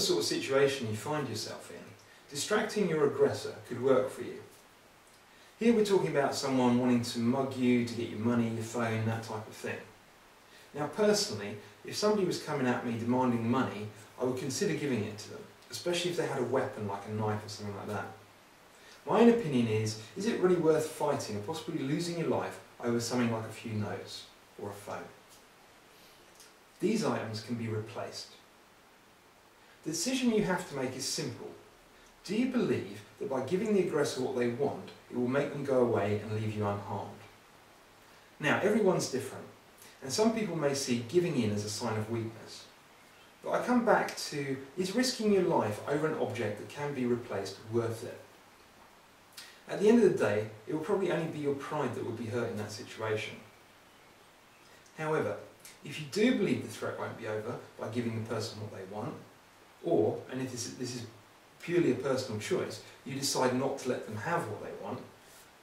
sort of situation you find yourself in, distracting your aggressor could work for you. Here we're talking about someone wanting to mug you to get your money, your phone, that type of thing. Now personally, if somebody was coming at me demanding money, I would consider giving it to them, especially if they had a weapon like a knife or something like that. My own opinion is it really worth fighting and possibly losing your life over something like a few notes or a phone? These items can be replaced. The decision you have to make is simple. Do you believe that by giving the aggressor what they want, it will make them go away and leave you unharmed? Now, everyone's different, and some people may see giving in as a sign of weakness. But I come back to, is risking your life over an object that can be replaced worth it? At the end of the day, it will probably only be your pride that will be hurt in that situation. However, if you do believe the threat won't be over by giving the person what they want, or, and if this is purely a personal choice, you decide not to let them have what they want,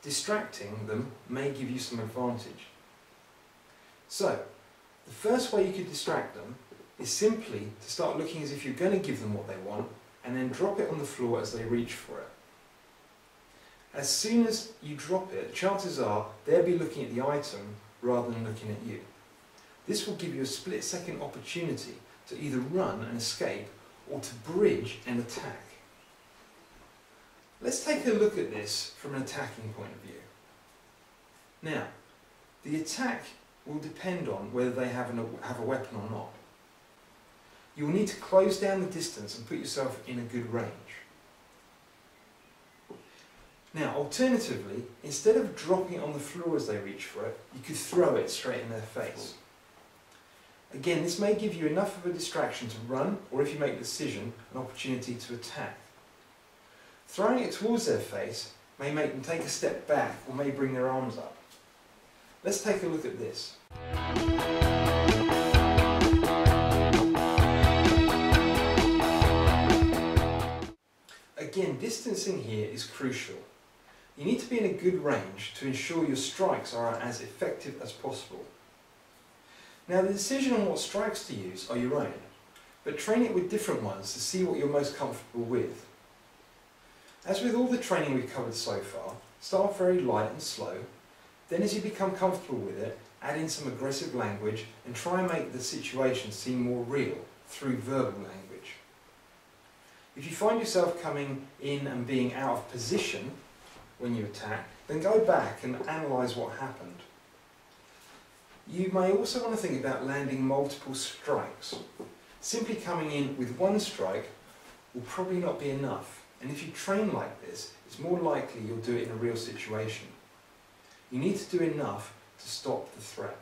distracting them may give you some advantage. So, the first way you could distract them is simply to start looking as if you're going to give them what they want, and then drop it on the floor as they reach for it. As soon as you drop it, chances are they'll be looking at the item rather than looking at you. This will give you a split-second opportunity to either run and escape or to bridge and attack. Let's take a look at this from an attacking point of view. Now, the attack will depend on whether they have a weapon or not. You will need to close down the distance and put yourself in a good range. Now, alternatively, instead of dropping it on the floor as they reach for it, you could throw it straight in their face. Again, this may give you enough of a distraction to run, or if you make the decision, an opportunity to attack. Throwing it towards their face may make them take a step back or may bring their arms up. Let's take a look at this. Again, distancing here is crucial. You need to be in a good range to ensure your strikes are as effective as possible. Now, the decision on what strikes to use are your own, but train it with different ones to see what you're most comfortable with. As with all the training we've covered so far, start very light and slow, then as you become comfortable with it, add in some aggressive language and try and make the situation seem more real through verbal language. If you find yourself coming in and being out of position when you attack, then go back and analyse what happened. You may also want to think about landing multiple strikes. Simply coming in with one strike will probably not be enough, and if you train like this, it's more likely you'll do it in a real situation. You need to do enough to stop the threat.